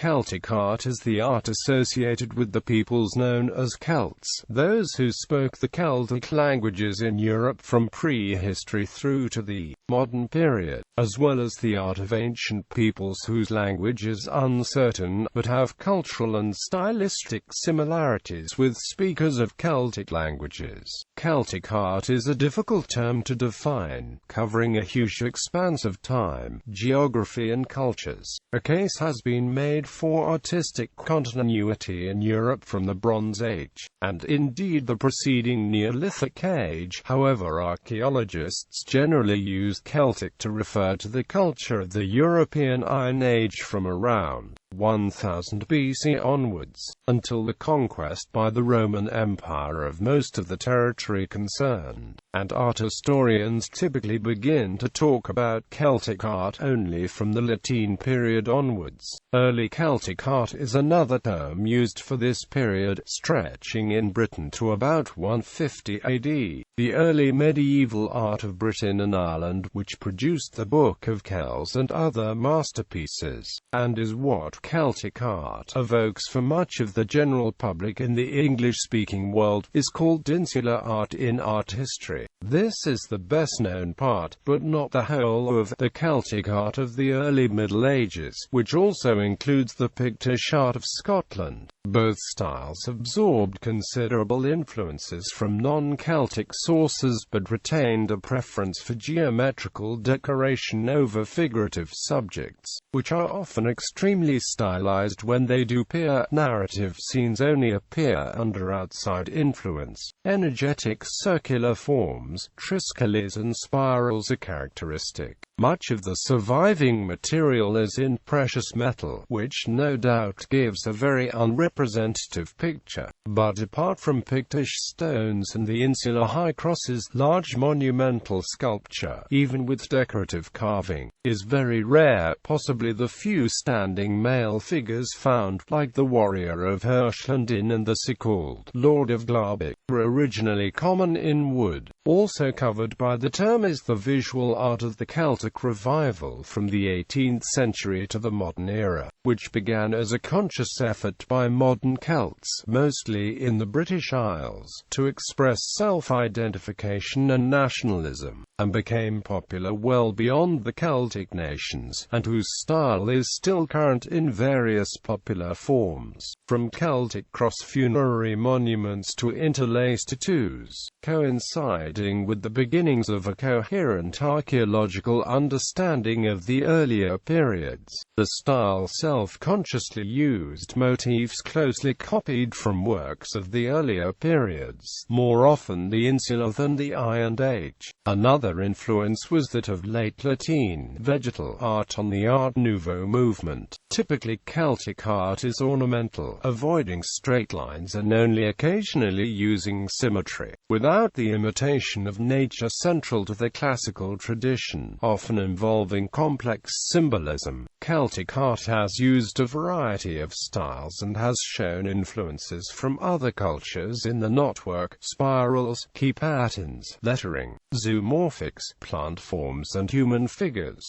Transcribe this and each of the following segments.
Celtic art is the art associated with the peoples known as Celts, those who spoke the Celtic languages in Europe from prehistory through to the modern period, as well as the art of ancient peoples whose language is uncertain, but have cultural and stylistic similarities with speakers of Celtic languages. Celtic art is a difficult term to define, covering a huge expanse of time, geography and cultures. A case has been made for artistic continuity in Europe from the Bronze Age, and indeed the preceding Neolithic age. However, archaeologists generally use Celtic to refer to the culture of the European Iron Age from around 1000 BC onwards, until the conquest by the Roman Empire of most of the territory concerned, and art historians typically begin to talk about Celtic art only from the Latine period onwards. Early Celtic art is another term used for this period, stretching in Britain to about 150 AD. The early medieval art of Britain and Ireland, which produced the Book of Kells and other masterpieces, and is what Celtic art evokes for much of the general public in the English-speaking world, is called Insular Art in art history. This is the best-known part, but not the whole, of the Celtic art of the early Middle Ages, which also includes the Pictish art of Scotland. Both styles absorbed considerable influences from non-Celtic sources, but retained a preference for geometrical decoration over figurative subjects, which are often extremely stylized when they do appear. Narrative scenes only appear under outside influence. Energetic circular forms, triskelies and spirals are characteristic. Much of the surviving material is in precious metal, which no doubt gives a very unrepresentative picture. But apart from Pictish stones and the insular high crosses, large monumental sculpture, even with decorative carving, is very rare. Possibly the few standing male figures found, like the warrior of Hirschlandin and the so-called Lord of Glabeck, were originally common in wood. Also covered by the term is the visual art of the Celtic revival from the 18th century to the modern era, which began as a conscious effort by modern Celts, mostly in the British Isles, to express self-identification and nationalism, and became popular well beyond the Celtic nations, and whose style is still current in various popular forms, from Celtic cross-funerary monuments to interlaced tattoos, coinciding with the beginnings of a coherent archaeological understanding of the earlier periods. The style self-consciously used motifs closely copied from works of the earlier periods, more often the Insular than the Iron Age. Another influence was that of late Latine vegetal art on the Art Nouveau movement. Typically Celtic art is ornamental, avoiding straight lines and only occasionally using symmetry, without the imitation of nature central to the classical tradition, often involving complex symbolism. Celtic art has used a variety of styles and has shown influences from other cultures in the knotwork, spirals, key patterns, lettering, zoomorphics, plant forms and human figures.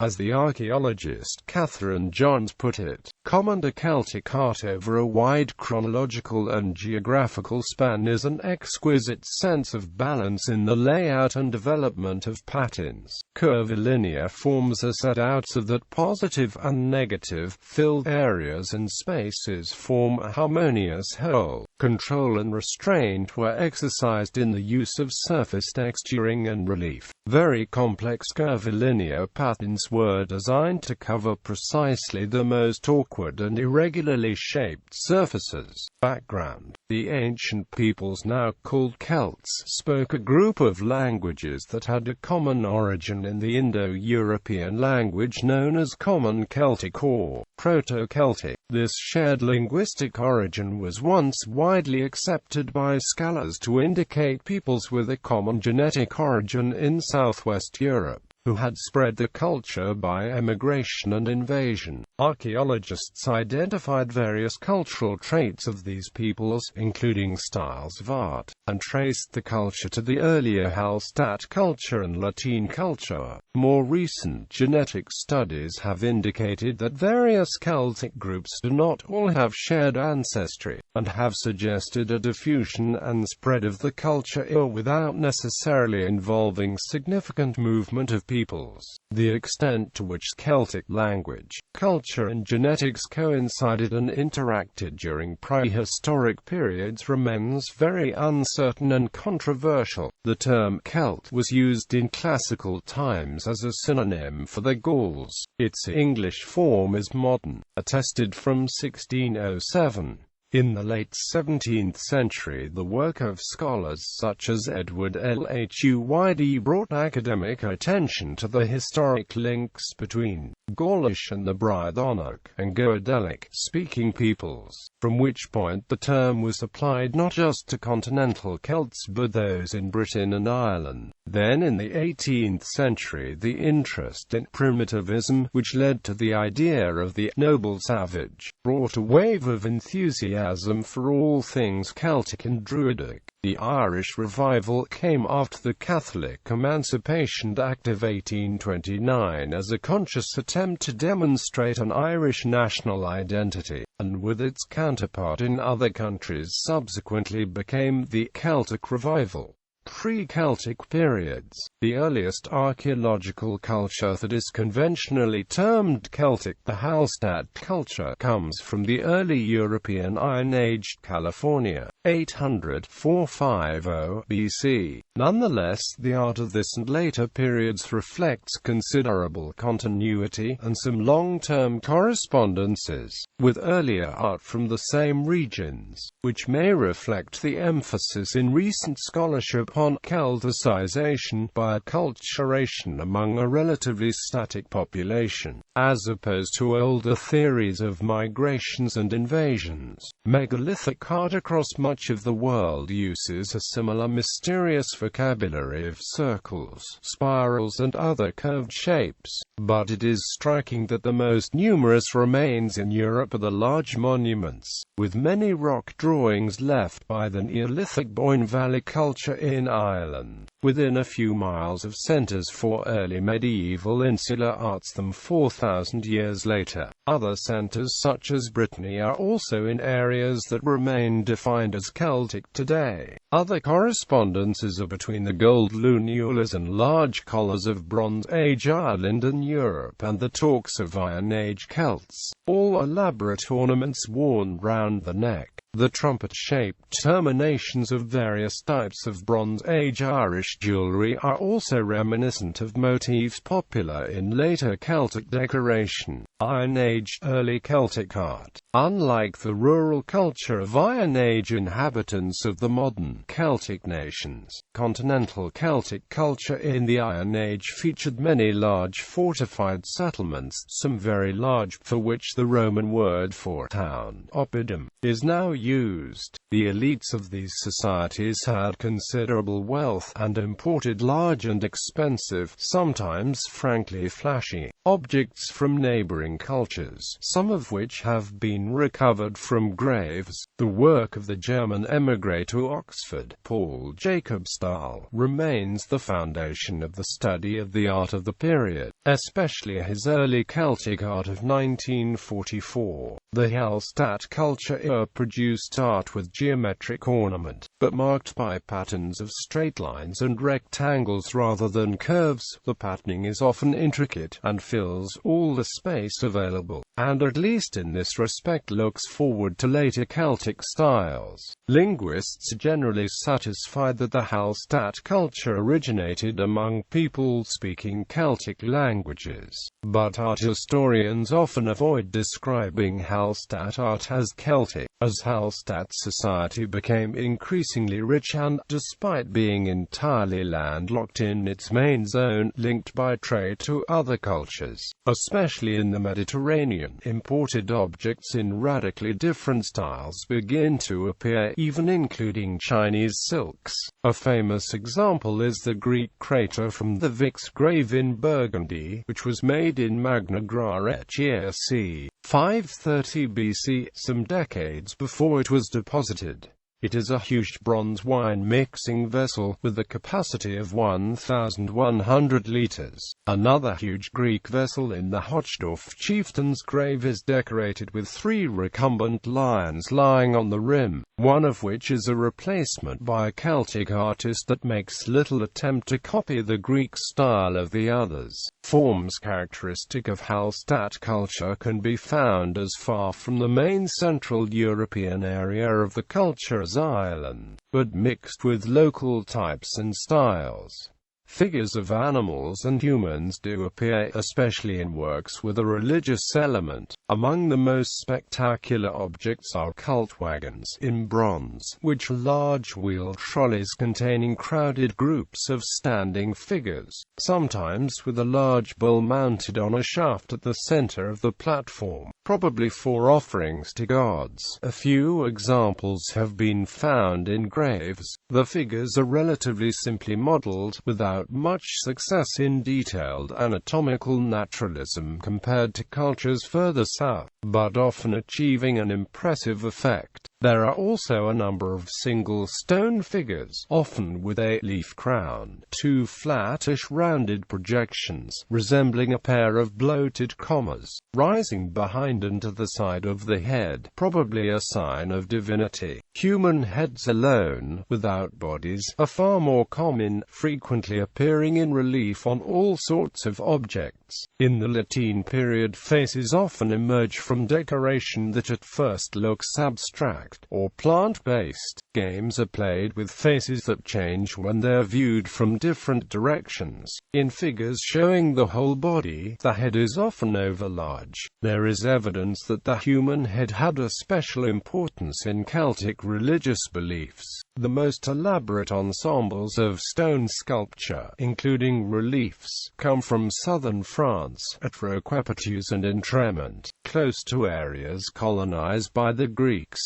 As the archaeologist Catherine Johns put it, common to Celtic art over a wide chronological and geographical span is an exquisite sense of balance in the layout and development of patterns. Curvilinear forms are set out so that positive and negative, filled areas and spaces form a harmonious whole. Control and restraint were exercised in the use of surface texturing and relief. Very complex curvilinear patterns were designed to cover precisely the most awkward and irregularly shaped surfaces. Background: the ancient peoples now called Celts spoke a group of languages that had a common origin in the Indo-European language known as Common Celtic or Proto-Celtic. This shared linguistic origin was once widely accepted by scholars to indicate peoples with a common genetic origin in southwest Europe, who had spread the culture by emigration and invasion. Archaeologists identified various cultural traits of these peoples, including styles of art, and traced the culture to the earlier Hallstatt culture and Latine culture. More recent genetic studies have indicated that various Celtic groups do not all have shared ancestry, and have suggested a diffusion and spread of the culture without necessarily involving significant movement of peoples. The extent to which Celtic language, culture and genetics coincided and interacted during prehistoric periods remains very uncertain and controversial. The term Celt was used in classical times as a synonym for the Gauls. Its English form is modern, attested from 1607. In the late 17th century, the work of scholars such as Edward Lhuyd brought academic attention to the historic links between Gaulish and the Brythonic and Goidelic-speaking peoples, from which point the term was applied not just to continental Celts but those in Britain and Ireland. Then in the 18th century, the interest in primitivism, which led to the idea of the noble savage, brought a wave of enthusiasm for all things Celtic and Druidic. The Irish revival came after the Catholic Emancipation Act of 1829 as a conscious attempt to demonstrate an Irish national identity, and with its counterpart in other countries subsequently became the Celtic Revival. Pre-Celtic periods. The earliest archaeological culture that is conventionally termed Celtic, the Hallstatt culture, comes from the early European Iron Age, California, 800–450 BC. Nonetheless, the art of this and later periods reflects considerable continuity and some long-term correspondences with earlier art from the same regions, which may reflect the emphasis in recent scholarship on Celticization by acculturation among a relatively static population, as opposed to older theories of migrations and invasions. Megalithic art across much of the world uses a similar mysterious vocabulary of circles, spirals and other curved shapes, but it is striking that the most numerous remains in Europe are the large monuments, with many rock drawings left by the Neolithic Boyne Valley culture in Ireland, within a few miles of centers for early medieval insular arts them 4,000 years later. Other centers such as Brittany are also in areas that remain defined as Celtic today. Other correspondences are between the gold lunules and large collars of Bronze Age Ireland and Europe and the torques of Iron Age Celts, all elaborate ornaments worn round the neck. The trumpet-shaped terminations of various types of Bronze Age Irish jewellery are also reminiscent of motifs popular in later Celtic decoration. Iron Age Early Celtic art. Unlike the rural culture of Iron Age inhabitants of the modern Celtic nations, continental Celtic culture in the Iron Age featured many large fortified settlements, some very large, for which the Roman word for town, oppidum, is now used. The elites of these societies had considerable wealth, and imported large and expensive, sometimes frankly flashy, objects from neighboring cultures, some of which have been recovered from graves. The work of the German émigré to Oxford, Paul Jacob Stahl, remains the foundation of the study of the art of the period, especially his early Celtic art of 1944. The Hallstatt culture era produced art with geometric ornament, but marked by patterns of straight lines and rectangles rather than curves. The patterning is often intricate and fills all the space available, and at least in this respect looks forward to later Celtic styles. Linguists generally satisfied that the Hallstatt culture originated among people speaking Celtic languages, but art historians often avoid describing Hallstatt art as Celtic, as Hallstatt society became increasingly rich and, despite being entirely landlocked in its main zone, linked by trade to other cultures, especially in the Mediterranean. Imported objects in radically different styles begin to appear, even including Chinese silks. A famous example is the Greek crater from the Vix grave in Burgundy, which was made in Magna Graecia c. 530 BC, some decades before it was deposited. It is a huge bronze wine mixing vessel, with a capacity of 1,100 litres. Another huge Greek vessel in the Hochdorf chieftain's grave is decorated with 3 recumbent lions lying on the rim, one of which is a replacement by a Celtic artist that makes little attempt to copy the Greek style of the others. Forms characteristic of Hallstatt culture can be found as far from the main Central European area of the cultures island, but mixed with local types and styles. Figures of animals and humans do appear, especially in works with a religious element. Among the most spectacular objects are cult wagons in bronze, which are large wheel trolleys containing crowded groups of standing figures, sometimes with a large bull mounted on a shaft at the center of the platform, probably for offerings to gods. A few examples have been found in graves. The figures are relatively simply modeled, without much success in detailed anatomical naturalism compared to cultures further south, but often achieving an impressive effect. There are also a number of single stone figures, often with a leaf crown, 2 flattish rounded projections, resembling a pair of bloated commas, rising behind and to the side of the head, probably a sign of divinity. Human heads alone, without bodies, are far more common, frequently appearing in relief on all sorts of objects. In the Latine period, faces often emerge from decoration that at first looks abstract or plant-based. Games are played with faces that change when they're viewed from different directions. In figures showing the whole body, the head is often overlarge. There is evidence that the human head had a special importance in Celtic religious beliefs. The most elaborate ensembles of stone sculpture, including reliefs, come from southern France, at Roquepetus and in Tremont, close to areas colonized by the Greeks.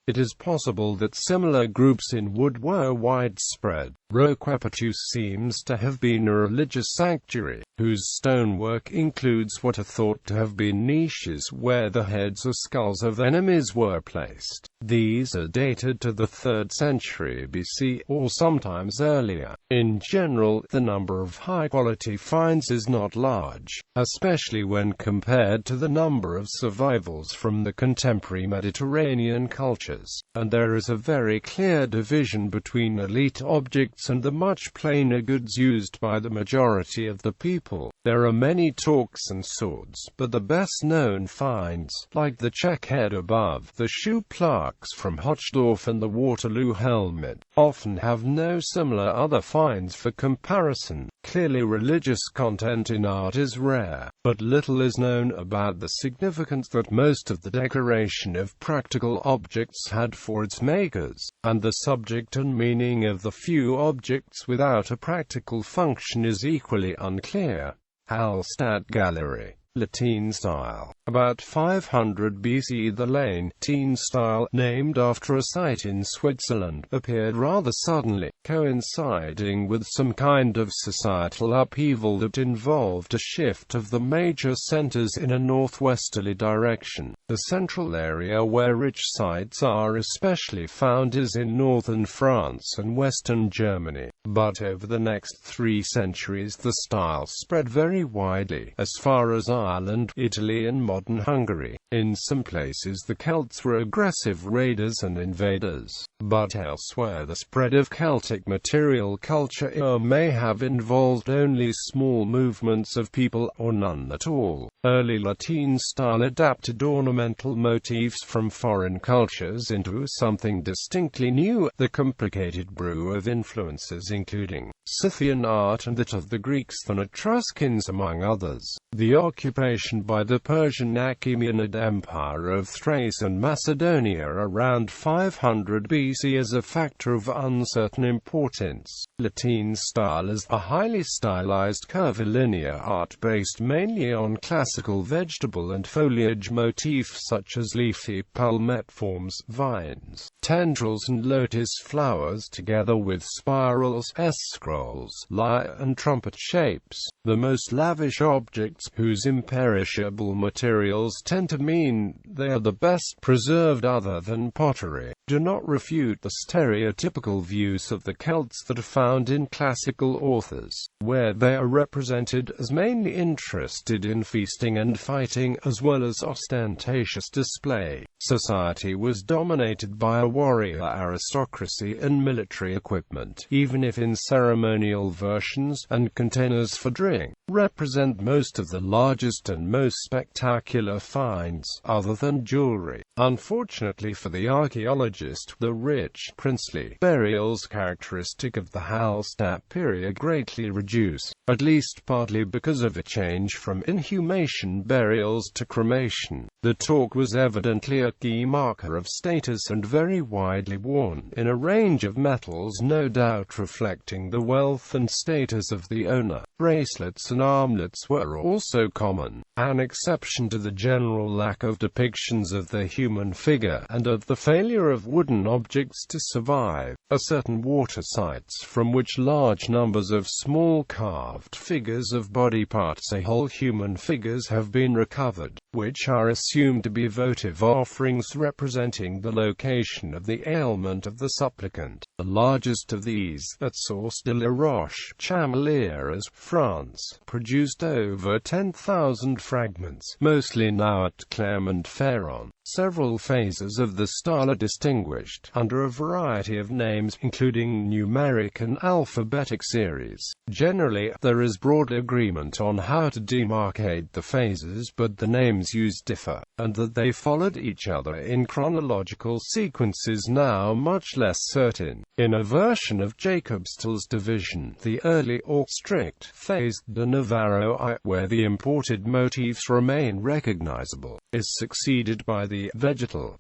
It is possible that similar groups in wood were widespread. Roquepetus seems to have been a religious sanctuary, whose stonework includes what are thought to have been niches where the heads or skulls of enemies were placed. These are dated to the 3rd century BC, or sometimes earlier. In general, the number of high-quality finds is not large, especially when compared to the number of survivals from the contemporary Mediterranean cultures, and there is a very clear division between elite objects and the much plainer goods used by the majority of the people. There are many torques and swords, but the best-known finds, like the check head above, the shoe plaques from Hochdorf and the Waterloo helmet, often have no similar other finds for comparison. Clearly, religious content in art is rare, but little is known about the significance that most of the decoration of practical objects had for its makers, and the subject and meaning of the few objects without a practical function is equally unclear. Hallstatt Gallery. Latine Style. About 500 BC, the Latine Style, named after a site in Switzerland, appeared rather suddenly, coinciding with some kind of societal upheaval that involved a shift of the major centers in a northwesterly direction. The central area where rich sites are especially found is in northern France and western Germany, but over the next 3 centuries the style spread very widely, as far as Ireland, Italy and modern Hungary. In some places the Celts were aggressive raiders and invaders, but elsewhere the spread of Celtic material culture may have involved only small movements of people, or none at all. Early Latine style adapted ornamental motifs from foreign cultures into something distinctly new, the complicated brew of influences including Scythian art and that of the Greeks and Etruscans among others. The occupation by the Persian Achaemenid Empire of Thrace and Macedonia around 500 BC is a factor of uncertain importance. Latine style is a highly stylized curvilinear art based mainly on classical vegetable and foliage motifs such as leafy palmette forms, vines, tendrils and lotus flowers together with spiral scrolls, S-scrolls, lyre and trumpet shapes. The most lavish objects, whose imperishable materials tend to mean they are the best preserved other than pottery, do not refute the stereotypical views of the Celts that are found in classical authors, where they are represented as mainly interested in feasting and fighting as well as ostentatious display. Society was dominated by a warrior aristocracy and military equipment, even if in ceremonial versions and containers for drink represent most of the largest and most spectacular finds, other than jewelry. Unfortunately for the archaeologist, the rich, princely burials characteristic of the Hallstatt period greatly reduce, at least partly because of a change from inhumation burials to cremation. The torque was evidently a key marker of status and very widely worn, in a range of metals, no doubt reflecting the wealth and status of the owner. Bracelets and armlets were also common, an exception to the general lack of depictions of the human figure, and of the failure of wooden objects to survive. Certain water sites from which large numbers of small carved figures of body parts, say whole human figures, have been recovered, which are assumed to be votive offerings representing the location of the ailment of the supplicant. The largest of these, at Source de la Roche, Chamalières, France, produced over 10,000 fragments, mostly now at Clermont-Ferrand. Several phases of the style are distinguished under a variety of names, including numeric and alphabetic series. Generally, there is broad agreement on how to demarcate the phases, but the names used differ, and that they followed each other in chronological sequences now much less certain. In a version of Jacobsthil's division, the early or strict phase de Navarro I, where the imported motifs remain recognizable, is succeeded by the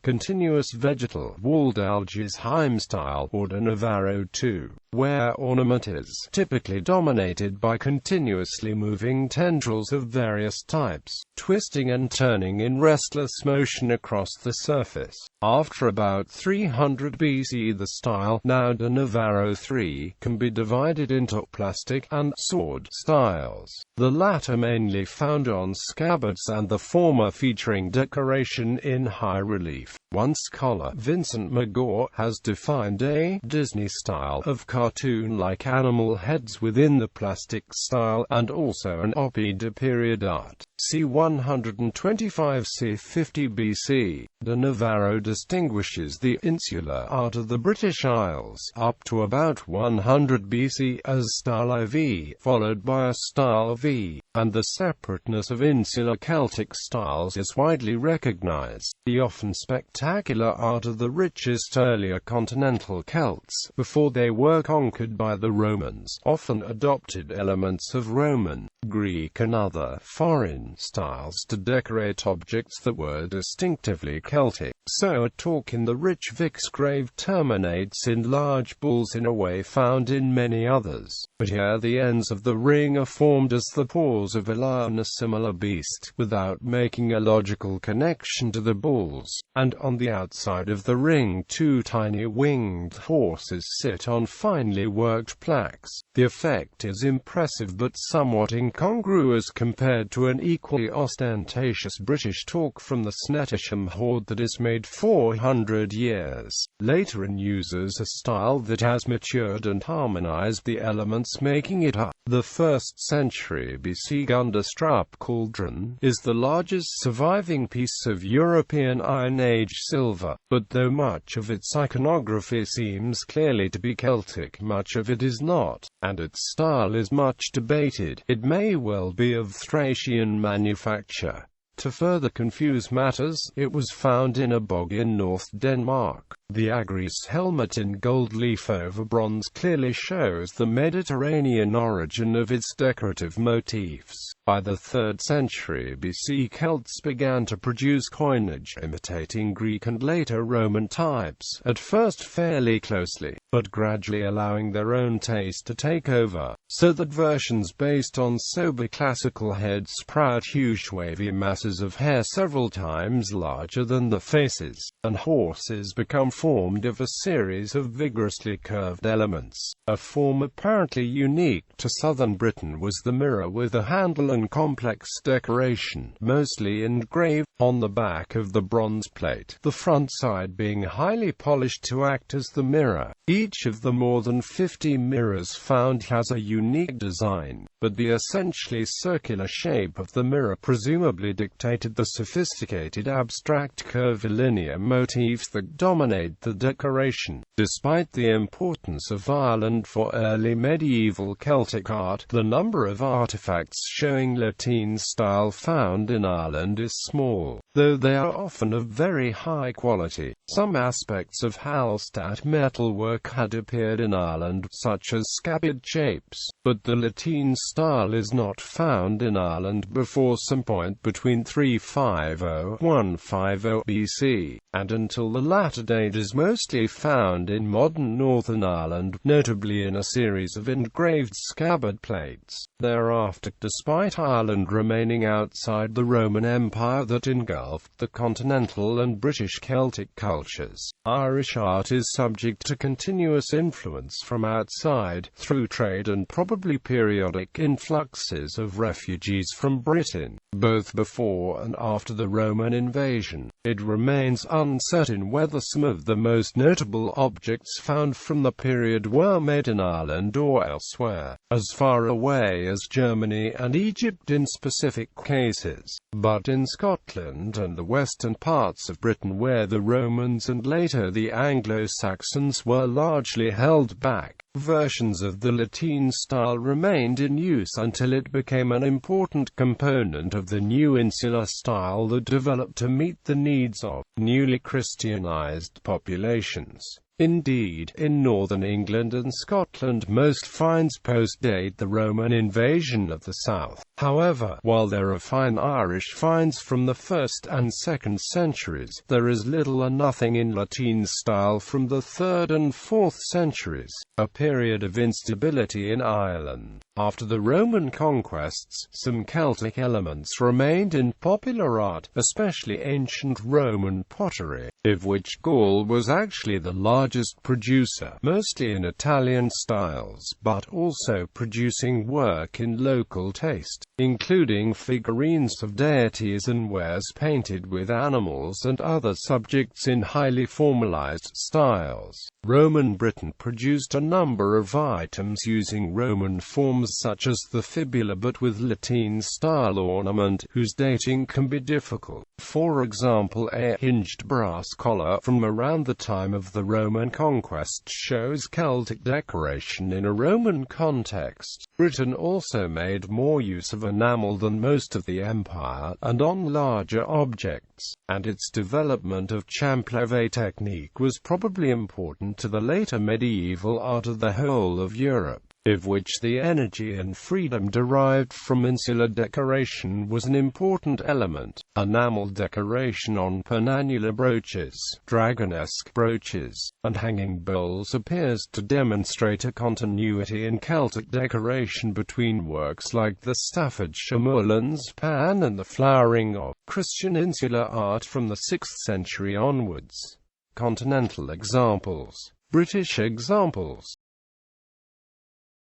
continuous vegetal Waldalgesheim style, or de Navarro II, where ornament is typically dominated by continuously moving tendrils of various types, twisting and turning in restless motion across the surface. After about 300 BC, the style, now de Navarro III, can be divided into plastic and sword styles, the latter mainly found on scabbards and the former featuring decoration in high relief. One scholar, Vincent Magor, has defined a Disney style of cartoon-like animal heads within the plastic style, and also an opie de period art. C. 125 c. 50 BC. De Navarro distinguishes the insular art of the British Isles, up to about 100 BC as style IV, followed by a style V, and the separateness of insular Celtic styles is widely recognized. The often spectacular art of the richest earlier continental Celts, before they were conquered by the Romans, often adopted elements of Roman, Greek and other foreign styles to decorate objects that were distinctively Celtic. So a talk in the rich Vix grave terminates in large bulls in a way found in many others. But here the ends of the ring are formed as the paws of a lion, a similar beast, without making a logical connection to the bulls, and on the outside of the ring two tiny winged horses sit on finely worked plaques. The effect is impressive but somewhat incongruous compared to an equally ostentatious British talk from the Snettisham hoard that is made 400 years later and uses a style that has matured and harmonized the elements, making it a the 1st century BC Gundestrup cauldron is the largest surviving piece of European Iron Age silver, but though much of its iconography seems clearly to be Celtic, much of it is not, and its style is much debated. It may well be of Thracian manufacture. To further confuse matters, it was found in a bog in North Denmark. The Agris helmet in gold leaf over bronze clearly shows the Mediterranean origin of its decorative motifs. By the 3rd century BC, Celts began to produce coinage imitating Greek and later Roman types, at first fairly closely, but gradually allowing their own taste to take over, so that versions based on sober classical heads sprout huge wavy masses of hair several times larger than the faces, and horses become formed of a series of vigorously curved elements. A form apparently unique to southern Britain was the mirror with a handle and complex decoration, mostly engraved, on the back of the bronze plate, the front side being highly polished to act as the mirror. Each of the more than 50 mirrors found has a unique design, but the essentially circular shape of the mirror presumably dictated the sophisticated abstract curvilinear motifs that dominate the decoration. Despite the importance of Ireland for early medieval Celtic art, the number of artifacts showing Latine style found in Ireland is small, though they are often of very high quality. Some aspects of Hallstatt metalwork had appeared in Ireland, such as scabbard shapes, but the Latine style is not found in Ireland before some point between 350–150 BC, and until the latter date is mostly found in modern Northern Ireland, notably in a series of engraved scabbard plates. Thereafter, despite Ireland remaining outside the Roman Empire that engulfed the continental and British Celtic cultures, Irish art is subject to continuous influence from outside, through trade and probably periodic influxes of refugees from Britain, both before and after the Roman invasion. It remains uncertain whether some of the most notable objects found from the period were made in Ireland or elsewhere, as far away as Germany and Egypt in specific cases, but in Scotland and the western parts of Britain where the Romans and later the Anglo-Saxons were largely held back, versions of the Latine style remained in use until it became an important component of the new insular style that developed to meet the needs of newly Christianized populations. Indeed, in northern England and Scotland most finds post-date the Roman invasion of the south. However, while there are fine Irish finds from the 1st and 2nd centuries, there is little or nothing in Latine style from the 3rd and 4th centuries, a period of instability in Ireland. After the Roman conquests, some Celtic elements remained in popular art, especially ancient Roman pottery, of which Gaul was actually the largest producer, mostly in Italian styles, but also producing work in local taste, including figurines of deities and wares painted with animals and other subjects in highly formalized styles. Roman Britain produced a number of items using Roman forms such as the fibula but with Latine-style ornament, whose dating can be difficult. For example, a hinged brass collar from around the time of the Roman conquest shows Celtic decoration in a Roman context. Britain also made more use of enamel than most of the empire, and on larger objects, and its development of champleve technique was probably important to the later medieval art of the whole of Europe, of which the energy and freedom derived from insular decoration was an important element. Enamel decoration on penannular brooches, dragonesque brooches, and hanging bowls appears to demonstrate a continuity in Celtic decoration between works like the Staffordshire Mullins pan and the flowering of Christian insular art from the 6th century onwards. Continental examples. British examples.